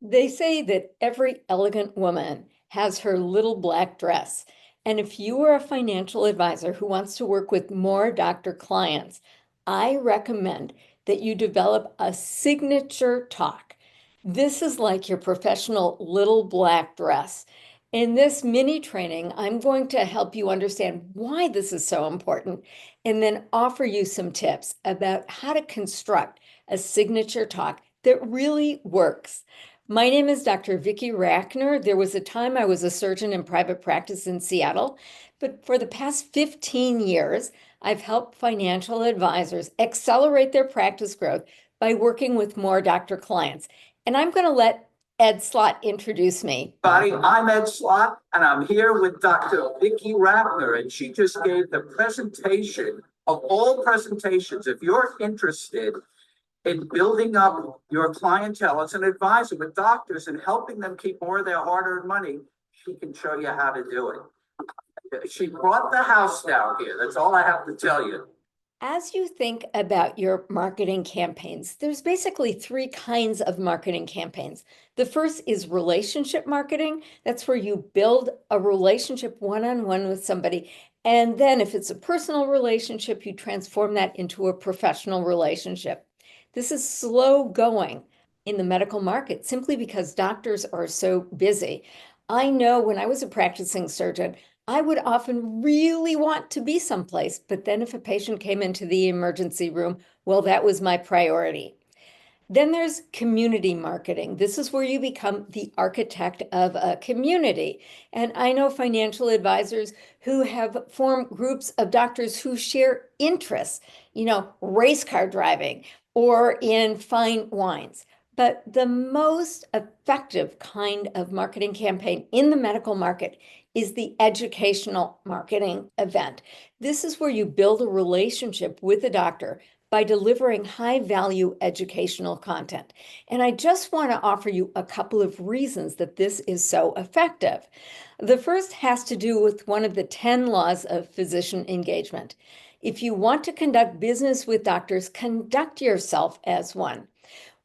They say that every elegant woman has her little black dress. And if you are a financial advisor who wants to work with more doctor clients, I recommend that you develop a signature talk. This is like your professional little black dress. In this mini training, I'm going to help you understand why this is so important and then offer you some tips about how to construct a signature talk that really works. My name is Dr. Vicki Rackner. There was a time I was a surgeon in private practice in Seattle, but for the past 15 years, I've helped financial advisors accelerate their practice growth by working with more doctor clients. And I'm going to let Ed Slott introduce me. I'm Ed Slott, and I'm here with Dr. Vicki Rackner, and she just gave the presentation of all presentations. If you're interested in building up your clientele as an advisor with doctors and helping them keep more of their hard-earned money, she can show you how to do it. She brought the house down here. That's all I have to tell you. As you think about your marketing campaigns, there's basically three kinds of marketing campaigns. The first is relationship marketing. That's where you build a relationship one-on-one with somebody. And then if it's a personal relationship, you transform that into a professional relationship. This is slow going in the medical market simply because doctors are so busy. I know when I was a practicing surgeon, I would often really want to be someplace, but then if a patient came into the emergency room, well, that was my priority. Then there's community marketing. This is where you become the architect of a community. And I know financial advisors who have formed groups of doctors who share interests, race car driving or in fine wines. But the most effective kind of marketing campaign in the medical market is the educational marketing event. This is where you build a relationship with a doctor by delivering high-value educational content. And I just want to offer you a couple of reasons that this is so effective. The first has to do with one of the 10 laws of physician engagement. If you want to conduct business with doctors, conduct yourself as one.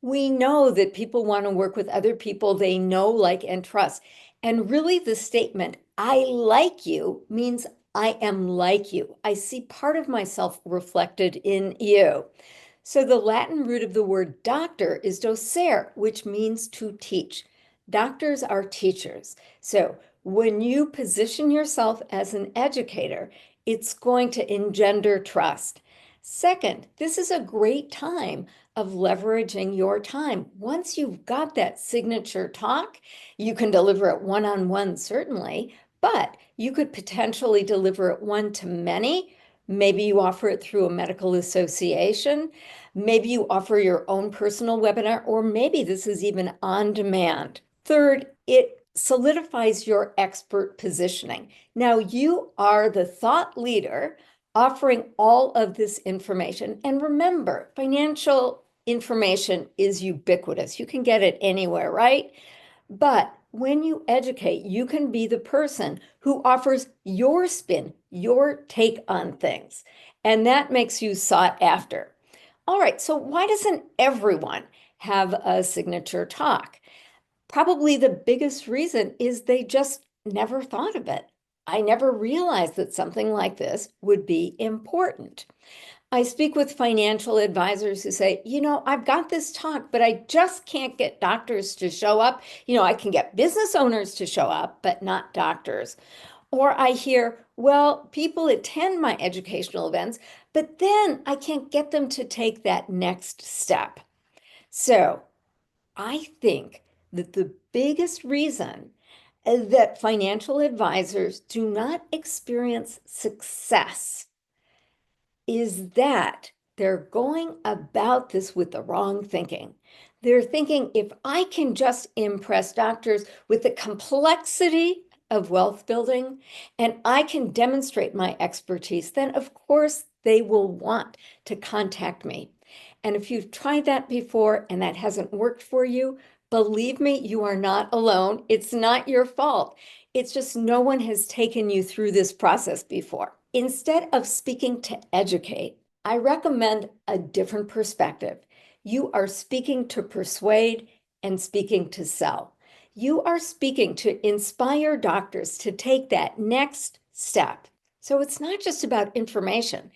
We know that people want to work with other people they know, like, and trust. And really, the statement, I like you, means I am like you. I see part of myself reflected in you. So the Latin root of the word doctor is docere, which means to teach. Doctors are teachers. So when you position yourself as an educator, it's going to engender trust. Second, this is a great time of leveraging your time. Once you've got that signature talk, you can deliver it one-on-one, certainly, but you could potentially deliver it one to many. Maybe you offer it through a medical association. Maybe you offer your own personal webinar, or maybe this is even on demand. Third, it solidifies your expert positioning. Now you are the thought leader offering all of this information. And remember, financial information is ubiquitous. You can get it anywhere, right? But when you educate, you can be the person who offers your spin, your take on things. And that makes you sought after. All right, so why doesn't everyone have a signature talk? Probably the biggest reason is they just never thought of it. I never realized that something like this would be important. I speak with financial advisors who say, I've got this talk, but I just can't get doctors to show up. I can get business owners to show up, but not doctors. Or I hear, well, people attend my educational events, but then I can't get them to take that next step. So I think that the biggest reason that financial advisors do not experience success is that they're going about this with the wrong thinking. They're thinking, if I can just impress doctors with the complexity of wealth building and I can demonstrate my expertise, then of course they will want to contact me. And if you've tried that before and that hasn't worked for you, believe me, you are not alone. It's not your fault. It's just no one has taken you through this process before. Instead of speaking to educate, I recommend a different perspective. You are speaking to persuade and speaking to sell. You are speaking to inspire doctors to take that next step. So it's not just about information.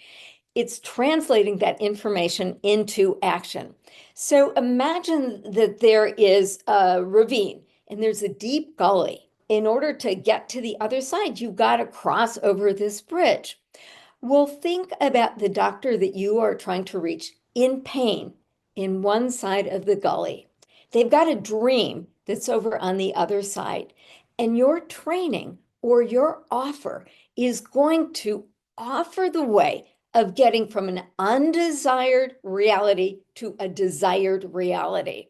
It's translating that information into action. So imagine that there is a ravine and there's a deep gully. In order to get to the other side, you've got to cross over this bridge. Well, think about the doctor that you are trying to reach in pain in one side of the gully. They've got a dream that's over on the other side, and your training or your offer is going to offer the way of getting from an undesired reality to a desired reality.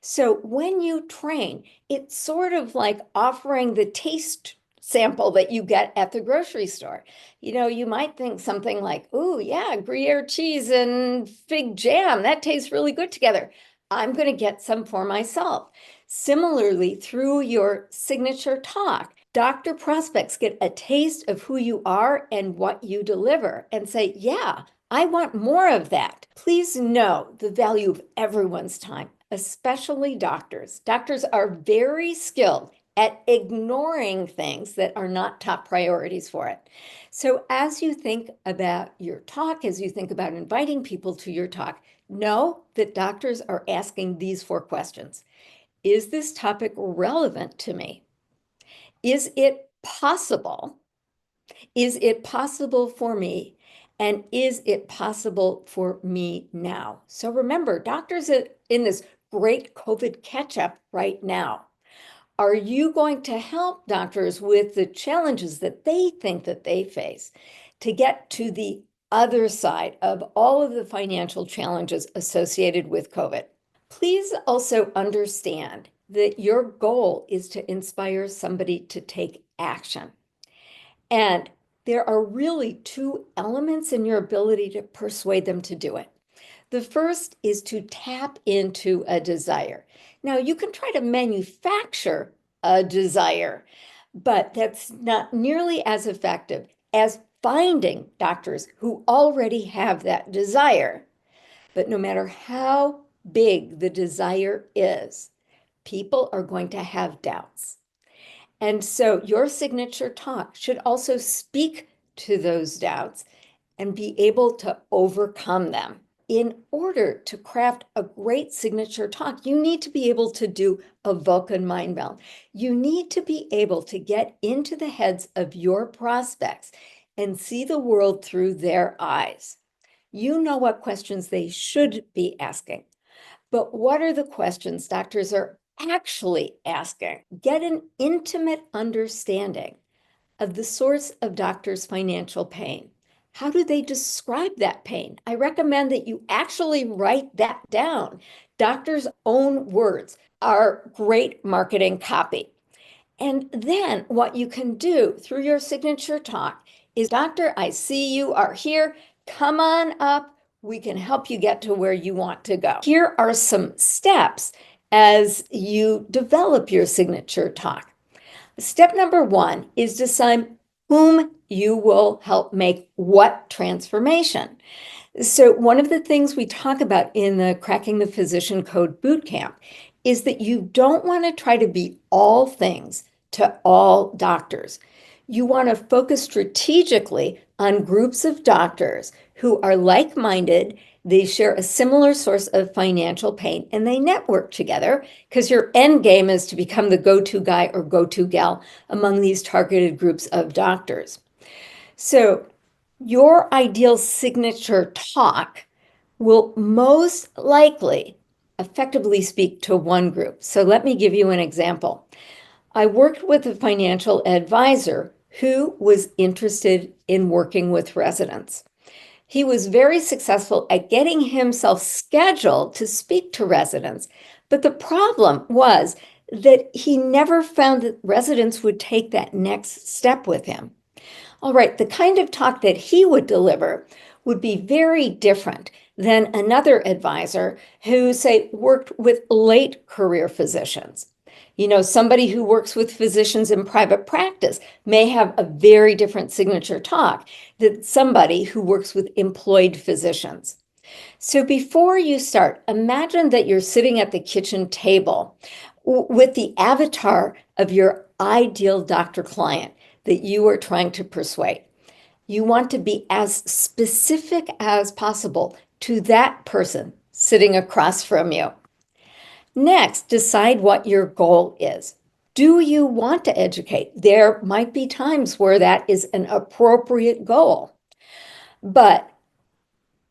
So when you train, it's sort of like offering the taste sample that you get at the grocery store. You might think something like, "Ooh, yeah, Gruyere cheese and fig jam, that tastes really good together. I'm going to get some for myself." Similarly, through your signature talk, doctor prospects get a taste of who you are and what you deliver and say, "Yeah, I want more of that." Please know the value of everyone's time, especially doctors. Doctors are very skilled at ignoring things that are not top priorities for it. So as you think about your talk, as you think about inviting people to your talk, know that doctors are asking these 4 questions. Is this topic relevant to me? Is it possible? Is it possible for me? And is it possible for me now? So remember, doctors are in this great COVID catch-up right now. Are you going to help doctors with the challenges that they think that they face to get to the other side of all of the financial challenges associated with COVID? Please also understand that your goal is to inspire somebody to take action. And there are really 2 elements in your ability to persuade them to do it. The first is to tap into a desire. Now, you can try to manufacture a desire, but that's not nearly as effective as finding doctors who already have that desire. But no matter how big the desire is, people are going to have doubts. And so your signature talk should also speak to those doubts and be able to overcome them. In order to craft a great signature talk, you need to be able to do a Vulcan mind meld. You need to be able to get into the heads of your prospects and see the world through their eyes. You know what questions they should be asking, but what are the questions doctors are actually asking? Get an intimate understanding of the source of doctors' financial pain. How do they describe that pain? I recommend that you actually write that down. Doctors' own words are great marketing copy. And then what you can do through your signature talk is, "Doctor, I see you are here. Come on up. We can help you get to where you want to go." Here are some steps as you develop your signature talk. Step number 1 is decide whom you will help make what transformation. So one of the things we talk about in the Cracking the Physician Code Bootcamp is that you don't want to try to be all things to all doctors. You want to focus strategically on groups of doctors who are like-minded, they share a similar source of financial pain, and they network together, because your end game is to become the go-to guy or go-to gal among these targeted groups of doctors. So your ideal signature talk will most likely effectively speak to one group. So let me give you an example. I worked with a financial advisor who was interested in working with residents. He was very successful at getting himself scheduled to speak to residents, but the problem was that he never found that residents would take that next step with him. All right, the kind of talk that he would deliver would be very different than another advisor who, say, worked with late career physicians. Somebody who works with physicians in private practice may have a very different signature talk than somebody who works with employed physicians. So before you start, imagine that you're sitting at the kitchen table with the avatar of your ideal doctor client that you are trying to persuade. You want to be as specific as possible to that person sitting across from you. Next, decide what your goal is. Do you want to educate? There might be times where that is an appropriate goal. But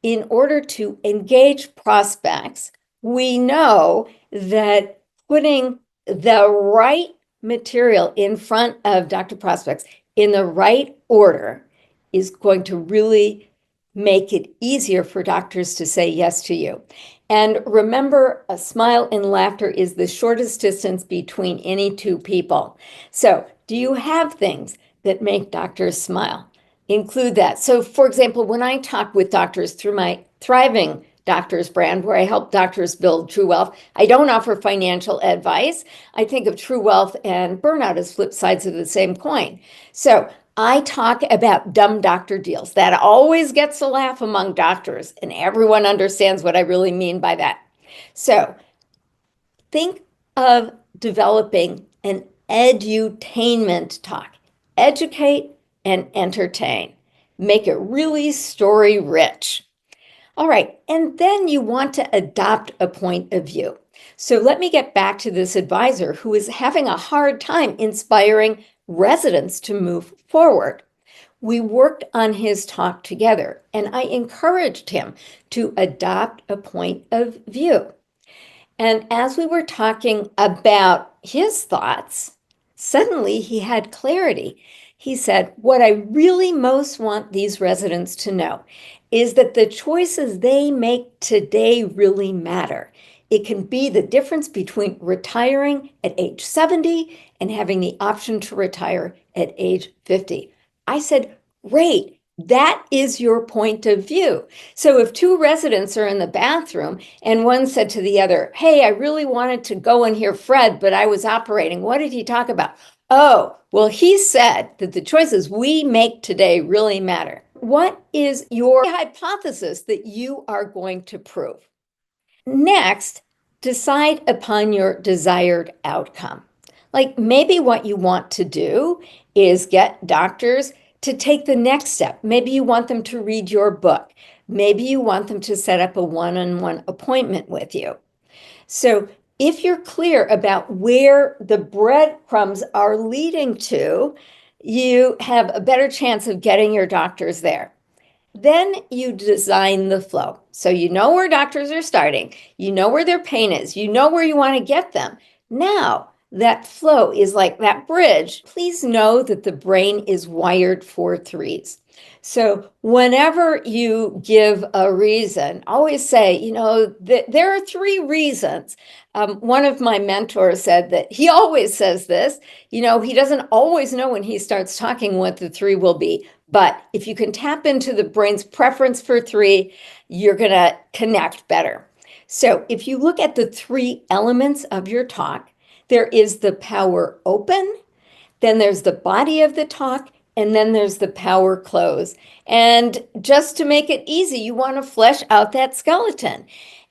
in order to engage prospects, we know that putting the right material in front of Dr. Prospects in the right order is going to really make it easier for doctors to say yes to you. And remember, a smile and laughter is the shortest distance between any two people. So, do you have things that make doctors smile? Include that. So, for example, when I talk with doctors through my Thriving Doctors brand, where I help doctors build true wealth, I don't offer financial advice. I think of true wealth and burnout as flip sides of the same coin. So, I talk about dumb doctor deals. That always gets a laugh among doctors, and everyone understands what I really mean by that. So, think of developing an edutainment talk. Educate and entertain. Make it really story rich. All right, and then you want to adopt a point of view. So let me get back to this advisor who is having a hard time inspiring residents to move forward. We worked on his talk together, and I encouraged him to adopt a point of view. And as we were talking about his thoughts, suddenly he had clarity. He said, "What I really most want these residents to know is that the choices they make today really matter. It can be the difference between retiring at age 70 and having the option to retire at age 50. I said, "Great. That is your point of view." So if two residents are in the bathroom and one said to the other, "Hey, I really wanted to go and hear Fred, but I was operating. What did he talk about?" "Oh, well, he said that the choices we make today really matter." What is your hypothesis that you are going to prove? Next, decide upon your desired outcome. Like maybe what you want to do is get doctors to take the next step. Maybe you want them to read your book. Maybe you want them to set up a one-on-one appointment with you. So if you're clear about where the breadcrumbs are leading to, you have a better chance of getting your doctors there. Then you design the flow. So you know where doctors are starting, you know where their pain is, you know where you want to get them. Now, that flow is like that bridge. Please know that the brain is wired for threes. So whenever you give a reason, always say, there are three reasons. One of my mentors said that he always says this, he doesn't always know when he starts talking what the three will be. But if you can tap into the brain's preference for three, you're going to connect better. So if you look at the three elements of your talk, there is the power open, then there's the body of the talk, and then there's the power close. And just to make it easy, you want to flesh out that skeleton.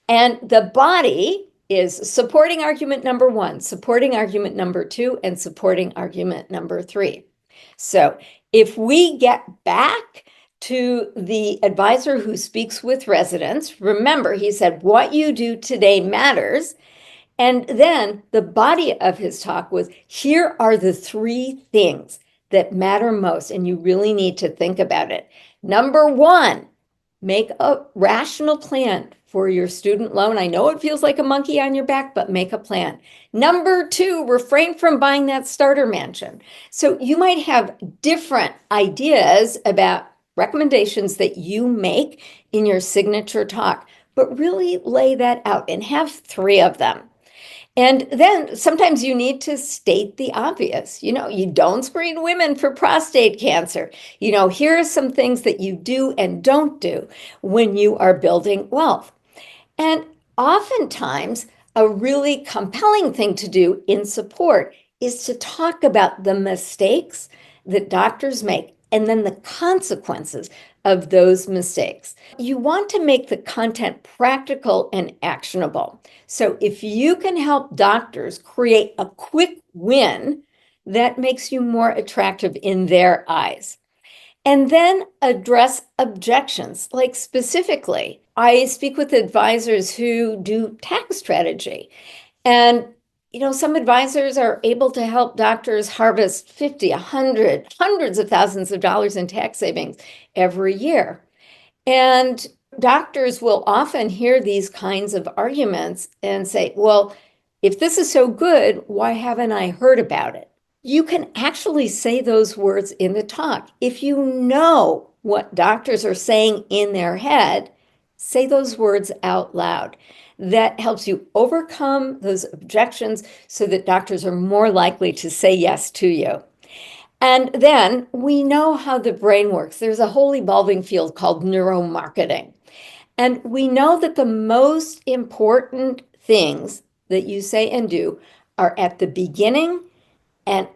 And the body is supporting argument number one, supporting argument number two, and supporting argument number three. So if we get back to the advisor who speaks with residents, remember, he said, what you do today matters. And then the body of his talk was, here are the three things that matter most, and you really need to think about it. Number one, make a rational plan for your student loan. I know it feels like a monkey on your back, but make a plan. Number two, refrain from buying that starter mansion. So you might have different ideas about recommendations that you make in your signature talk, but really lay that out and have three of them. And then sometimes you need to state the obvious. You don't screen women for prostate cancer. Here are some things that you do and don't do when you are building wealth. And oftentimes, a really compelling thing to do in support is to talk about the mistakes that doctors make and then the consequences of those mistakes. You want to make the content practical and actionable. So if you can help doctors create a quick win, that makes you more attractive in their eyes. And then address objections. Like specifically, I speak with advisors who do tax strategy. And some advisors are able to help doctors harvest 50, 100, hundreds of thousands of dollars in tax savings every year. And doctors will often hear these kinds of arguments and say, well, if this is so good, why haven't I heard about it? You can actually say those words in the talk. If you know what doctors are saying in their head, say those words out loud. That helps you overcome those objections so that doctors are more likely to say yes to you. And then we know how the brain works. There's a whole evolving field called neuromarketing. And we know that the most important things that you say and do are at the beginning and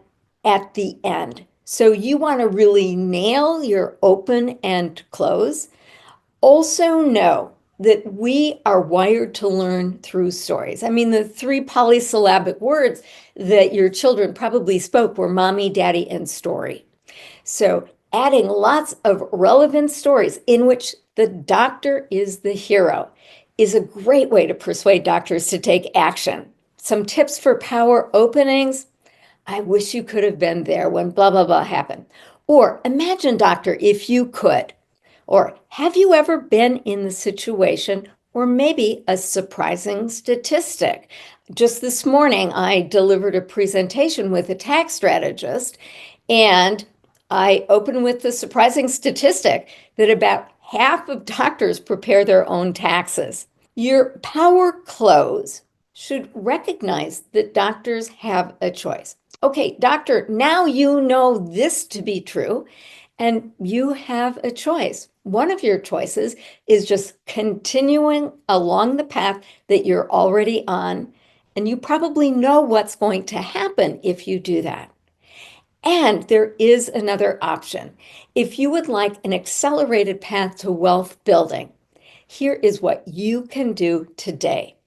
at the end. So you want to really nail your open and close. Also know that we are wired to learn through stories. I mean, the 3 polysyllabic words that your children probably spoke were mommy, daddy, and story. So adding lots of relevant stories in which the doctor is the hero is a great way to persuade doctors to take action. Some tips for power openings. I wish you could have been there when blah, blah, blah happened. Or imagine, doctor, if you could. Or have you ever been in the situation, or maybe a surprising statistic? Just this morning, I delivered a presentation with a tax strategist, and I opened with the surprising statistic that about half of doctors prepare their own taxes. Your power close should recognize that doctors have a choice. Okay, doctor, now you know this to be true, and you have a choice. One of your choices is just continuing along the path that you're already on, and you probably know what's going to happen if you do that. And there is another option. If you would like an accelerated path to wealth building, here is what you can do today.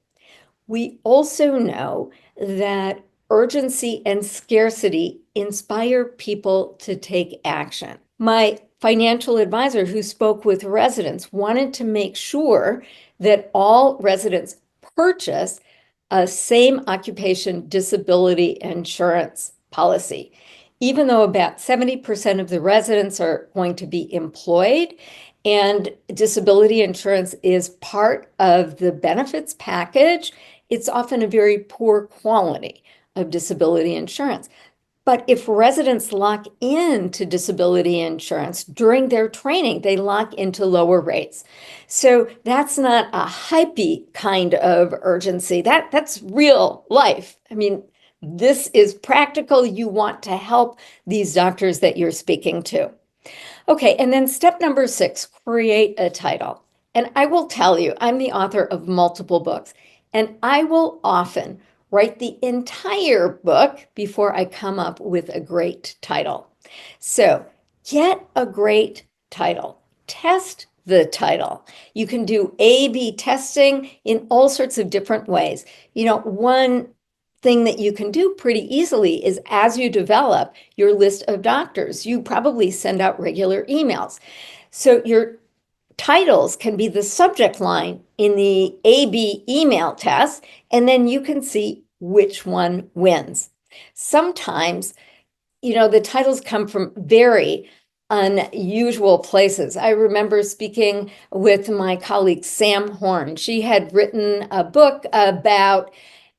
We also know that urgency and scarcity inspire people to take action. My financial advisor who spoke with residents wanted to make sure that all residents purchase a same occupation disability insurance policy. Even though about 70% of the residents are going to be employed, and disability insurance is part of the benefits package, it's often a very poor quality of disability insurance. But if residents lock into disability insurance during their training, they lock into lower rates. So that's not a hypey kind of urgency. That's real life. I mean, this is practical. You want to help these doctors that you're speaking to. Okay, and then step number 6, create a title. And I will tell you, I'm the author of multiple books, and I will often write the entire book before I come up with a great title. So get a great title. Test the title. You can do A/B testing in all sorts of different ways. One thing that you can do pretty easily is as you develop your list of doctors, you probably send out regular emails. So your titles can be the subject line in the A/B email test, and then you can see which one wins. Sometimes, the titles come from very unusual places. I remember speaking with my colleague Sam Horn. She had written a book about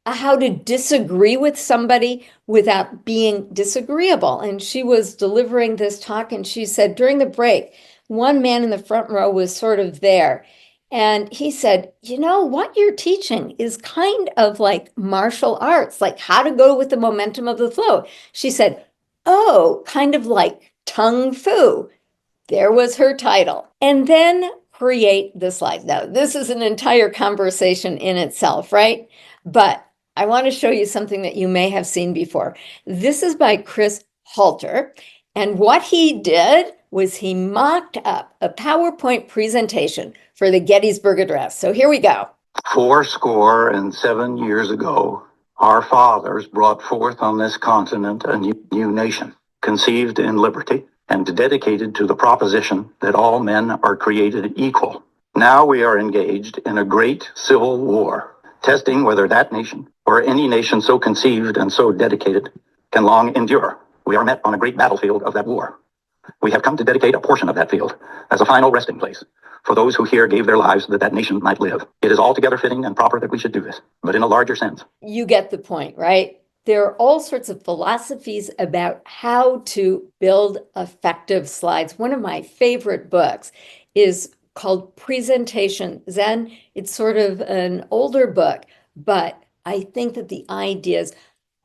how to disagree with somebody without being disagreeable. And she was delivering this talk, and she said during the break, one man in the front row was sort of there. And he said, what you're teaching is kind of like martial arts, like how to go with the momentum of the flow. She said, oh, kind of like Kung Fu. There was her title. And then create the slides. Now, this is an entire conversation in itself, right? But I want to show you something that you may have seen before. This is by Chris Halter. And what he did was he mocked up a PowerPoint presentation for the Gettysburg Address. So here we go. 77 years ago, our fathers brought forth on this continent a new nation, conceived in liberty and dedicated to the proposition that all men are created equal. Now we are engaged in a great civil war, testing whether that nation, or any nation so conceived and so dedicated, can long endure. We are met on a great battlefield of that war. We have come to dedicate a portion of that field as a final resting place for those who here gave their lives that that nation might live. It is altogether fitting and proper that we should do this, but in a larger sense. You get the point, right? There are all sorts of philosophies about how to build effective slides. One of my favorite books is called Presentation Zen. It's sort of an older book, but I think that the ideas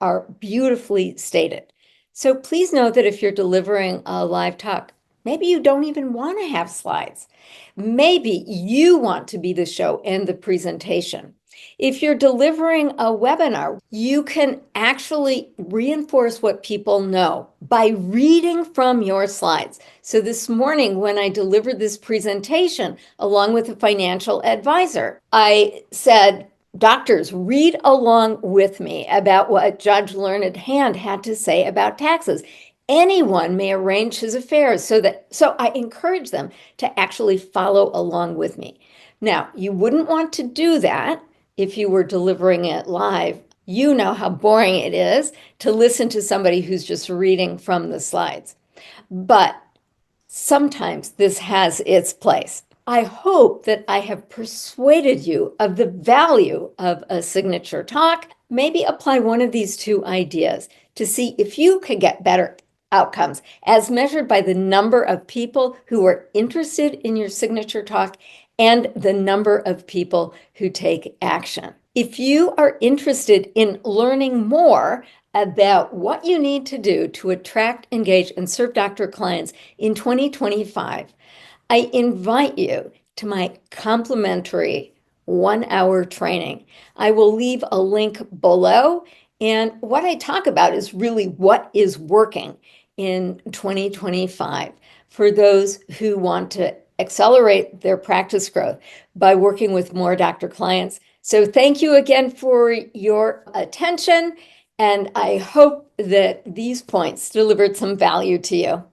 are beautifully stated. So please know that if you're delivering a live talk, maybe you don't even want to have slides. Maybe you want to be the show and the presentation. If you're delivering a webinar, you can actually reinforce what people know by reading from your slides. So this morning, when I delivered this presentation along with a financial advisor, I said, doctors, read along with me about what Judge Learned Hand had to say about taxes. Anyone may arrange his affairs so I encourage them to actually follow along with me. Now, you wouldn't want to do that if you were delivering it live. You know how boring it is to listen to somebody who's just reading from the slides. But sometimes this has its place. I hope that I have persuaded you of the value of a signature talk. Maybe apply one of these two ideas to see if you could get better outcomes as measured by the number of people who are interested in your signature talk and the number of people who take action. If you are interested in learning more about what you need to do to attract, engage, and serve doctor clients in 2025, I invite you to my complimentary 1-hour training. I will leave a link below. And what I talk about is really what is working in 2025 for those who want to accelerate their practice growth by working with more doctor clients. So thank you again for your attention. And I hope that these points delivered some value to you.